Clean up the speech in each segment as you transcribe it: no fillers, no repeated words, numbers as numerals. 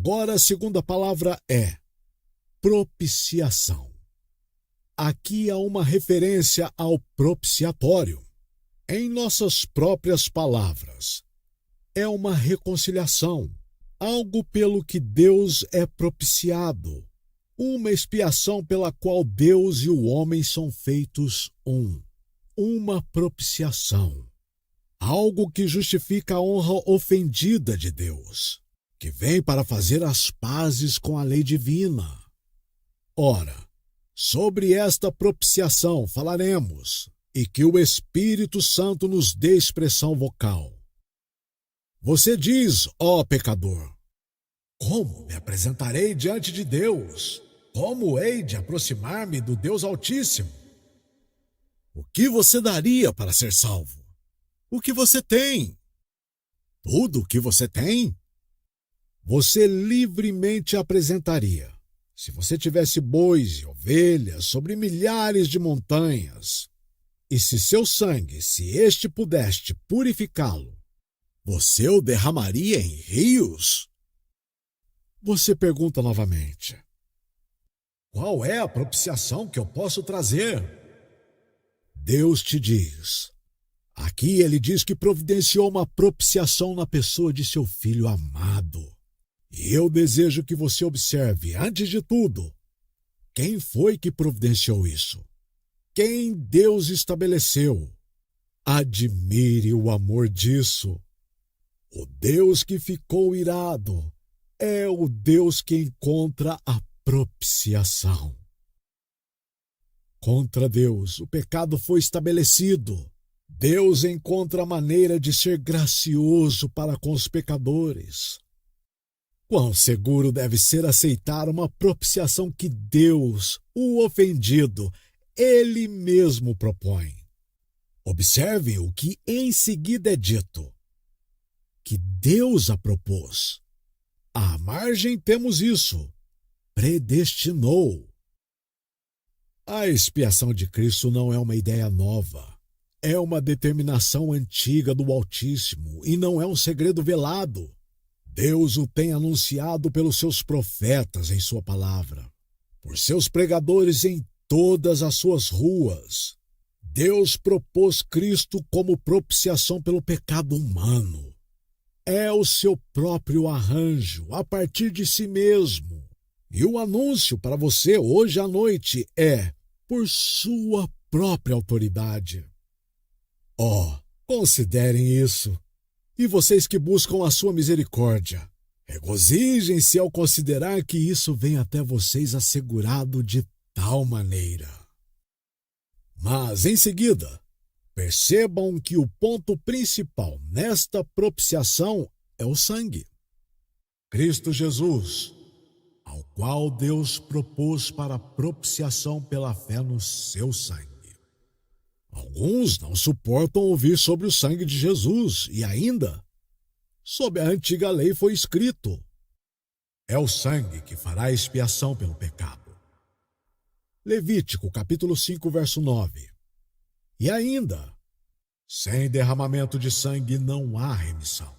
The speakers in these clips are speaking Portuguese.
Agora a segunda palavra é propiciação. Aqui há uma referência ao propiciatório. Em nossas próprias palavras, é uma reconciliação, algo pelo que Deus é propiciado, uma expiação pela qual Deus e o homem são feitos um, uma propiciação, algo que justifica a honra ofendida de Deus, que vem para fazer as pazes com a lei divina. Ora, sobre esta propiciação falaremos, e que o Espírito Santo nos dê expressão vocal. Você diz, ó pecador, como me apresentarei diante de Deus? Como hei de aproximar-me do Deus Altíssimo? O que você daria para ser salvo? O que você tem? Tudo o que você tem? Você livremente apresentaria. Se você tivesse bois e ovelhas sobre milhares de montanhas, e se seu sangue, se este pudeste purificá-lo, você o derramaria em rios? Você pergunta novamente: qual é a propiciação que eu posso trazer? Deus te diz. Aqui ele diz que providenciou uma propiciação na pessoa de seu filho amado. E eu desejo que você observe, antes de tudo, quem foi que providenciou isso? Quem Deus estabeleceu? Admire o amor disso. O Deus que ficou irado é o Deus que encontra a propiciação. Contra Deus, o pecado foi estabelecido. Deus encontra a maneira de ser gracioso para com os pecadores. Quão seguro deve ser aceitar uma propiciação que Deus, o ofendido, Ele mesmo propõe. Observe o que em seguida é dito. Que Deus a propôs. À margem temos isso. Predestinou. A expiação de Cristo não é uma ideia nova. É uma determinação antiga do Altíssimo e não é um segredo velado. Deus o tem anunciado pelos seus profetas em sua palavra, por seus pregadores em todas as suas ruas. Deus propôs Cristo como propiciação pelo pecado humano. É o seu próprio arranjo, a partir de si mesmo. E o anúncio para você hoje à noite é por sua própria autoridade. Considerem isso. E vocês que buscam a sua misericórdia, regozijem-se ao considerar que isso vem até vocês assegurado de tal maneira. Mas, em seguida, percebam que o ponto principal nesta propiciação é o sangue. Cristo Jesus, ao qual Deus propôs para propiciação pela fé no seu sangue. Alguns não suportam ouvir sobre o sangue de Jesus e ainda, sob a antiga lei foi escrito: é o sangue que fará expiação pelo pecado. Levítico, capítulo 5, verso 9. E ainda, sem derramamento de sangue não há remissão.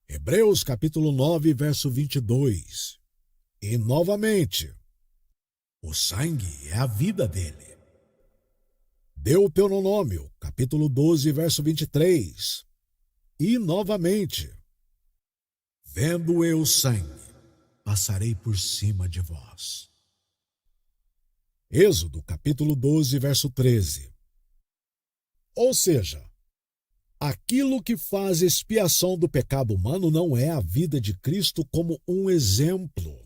Hebreus, capítulo 9, verso 22. E novamente, o sangue é a vida dele. Deuteronômio, capítulo 12, verso 23. E novamente, vendo eu sangue, passarei por cima de vós. Êxodo, capítulo 12, verso 13. Ou seja, aquilo que faz expiação do pecado humano não é a vida de Cristo como um exemplo,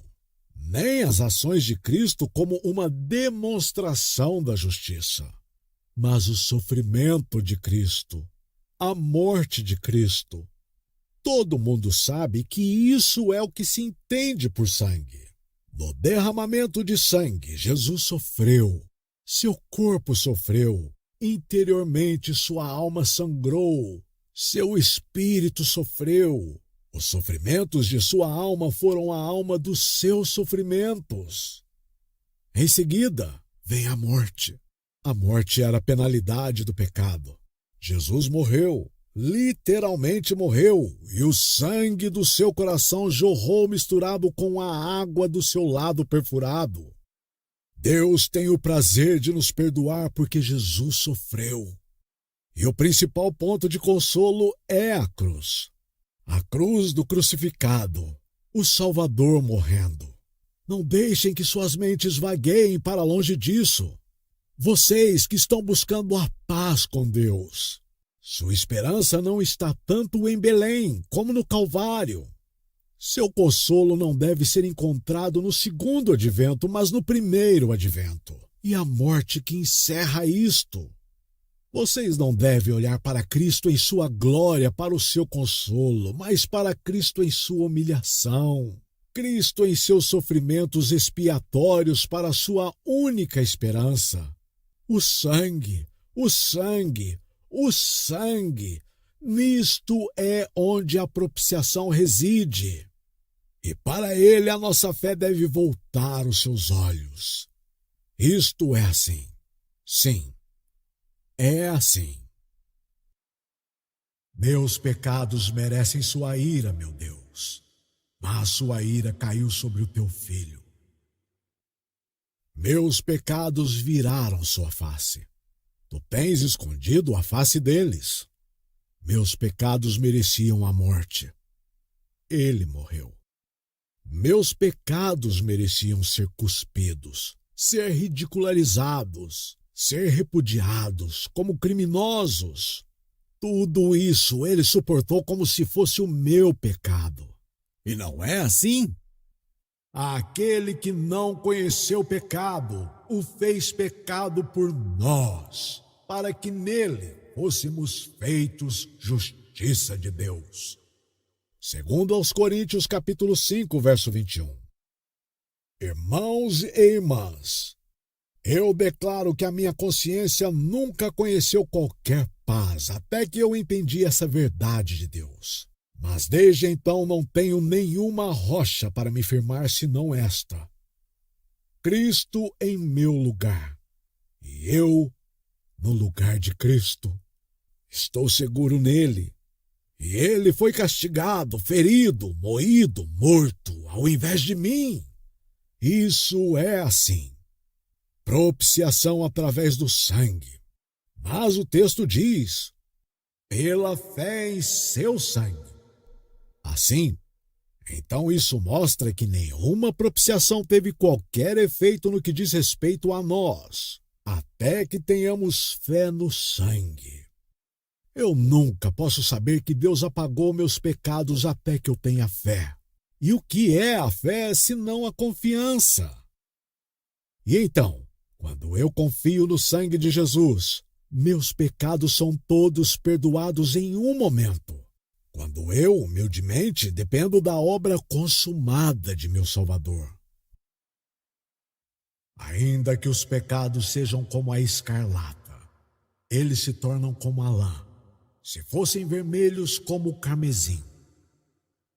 nem as ações de Cristo como uma demonstração da justiça. Mas o sofrimento de Cristo, a morte de Cristo. Todo mundo sabe que isso é o que se entende por sangue. No derramamento de sangue, Jesus sofreu, seu corpo sofreu, interiormente sua alma sangrou, seu espírito sofreu. Os sofrimentos de sua alma foram a alma dos seus sofrimentos. Em seguida, vem a morte. A morte era a penalidade do pecado. Jesus morreu, literalmente morreu, e o sangue do seu coração jorrou misturado com a água do seu lado perfurado. Deus tem o prazer de nos perdoar porque Jesus sofreu. E o principal ponto de consolo é a cruz do crucificado, o Salvador morrendo. Não deixem que suas mentes vagueiem para longe disso. Vocês que estão buscando a paz com Deus, sua esperança não está tanto em Belém como no Calvário. Seu consolo não deve ser encontrado no segundo advento, mas no primeiro advento. E a morte que encerra isto. Vocês não devem olhar para Cristo em sua glória para o seu consolo, mas para Cristo em sua humilhação. Cristo em seus sofrimentos expiatórios para a sua única esperança. O sangue, o sangue, o sangue. Nisto é onde a propiciação reside. E para ele a nossa fé deve voltar os seus olhos. Isto é assim. Sim, é assim. Meus pecados merecem sua ira, meu Deus, mas sua ira caiu sobre o teu filho. Meus pecados viraram sua face. Tu tens escondido a face deles. Meus pecados mereciam a morte. Ele morreu. Meus pecados mereciam ser cuspidos, ser ridicularizados, ser repudiados como criminosos. Tudo isso ele suportou como se fosse o meu pecado. E não é assim? Aquele que não conheceu o pecado, o fez pecado por nós, para que nele fôssemos feitos justiça de Deus. Segundo aos Coríntios, capítulo 5, verso 21. Irmãos e irmãs, eu declaro que a minha consciência nunca conheceu qualquer paz, até que eu entendi essa verdade de Deus. Mas desde então não tenho nenhuma rocha para me firmar senão esta: Cristo em meu lugar, e eu no lugar de Cristo. Estou seguro nele. E ele foi castigado, ferido, moído, morto, ao invés de mim. Isso é assim. Propiciação através do sangue. Mas o texto diz, pela fé em seu sangue. Assim, então isso mostra que nenhuma propiciação teve qualquer efeito no que diz respeito a nós, até que tenhamos fé no sangue. Eu nunca posso saber que Deus apagou meus pecados até que eu tenha fé. E o que é a fé senão a confiança? E então, quando eu confio no sangue de Jesus, meus pecados são todos perdoados em um momento. Quando eu, humildemente, dependo da obra consumada de meu Salvador. Ainda que os pecados sejam como a escarlata, eles se tornam como a lã. Se fossem vermelhos como o carmesim,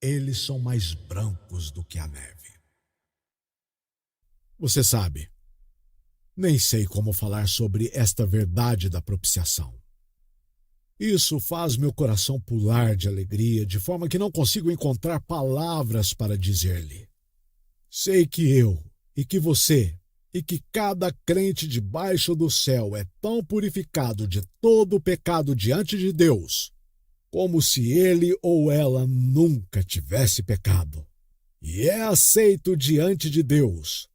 eles são mais brancos do que a neve. Você sabe, nem sei como falar sobre esta verdade da propiciação. Isso faz meu coração pular de alegria, de forma que não consigo encontrar palavras para dizer-lhe. Sei que eu, e que você, e que cada crente debaixo do céu é tão purificado de todo o pecado diante de Deus, como se ele ou ela nunca tivesse pecado. E é aceito diante de Deus,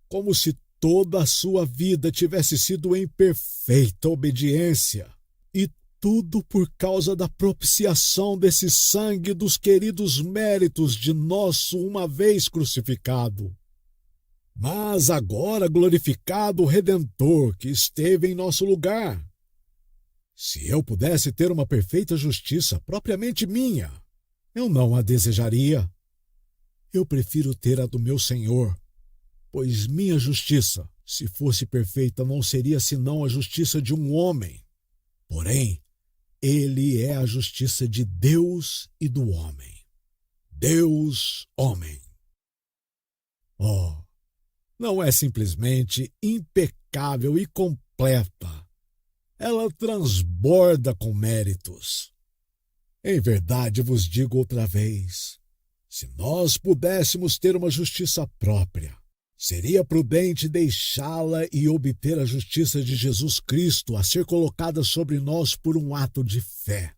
como se toda a sua vida tivesse sido em perfeita obediência. E tudo por causa da propiciação desse sangue dos queridos méritos de nosso uma vez crucificado. Mas agora glorificado o Redentor que esteve em nosso lugar. Se eu pudesse ter uma perfeita justiça propriamente minha, eu não a desejaria. Eu prefiro ter a do meu Senhor, pois minha justiça, se fosse perfeita, não seria senão a justiça de um homem. Porém, ele é a justiça de Deus e do homem. Deus, homem. Oh! Não é simplesmente impecável e completa. Ela transborda com méritos. Em verdade vos digo outra vez, se nós pudéssemos ter uma justiça própria, seria prudente deixá-la e obter a justiça de Jesus Cristo a ser colocada sobre nós por um ato de fé,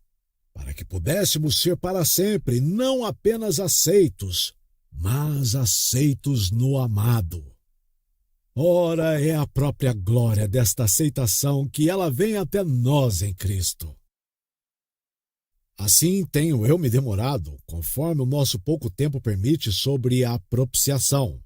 para que pudéssemos ser para sempre não apenas aceitos, mas aceitos no amado. Ora, é a própria glória desta aceitação que ela vem até nós em Cristo. Assim tenho eu me demorado, conforme o nosso pouco tempo permite, sobre a propiciação,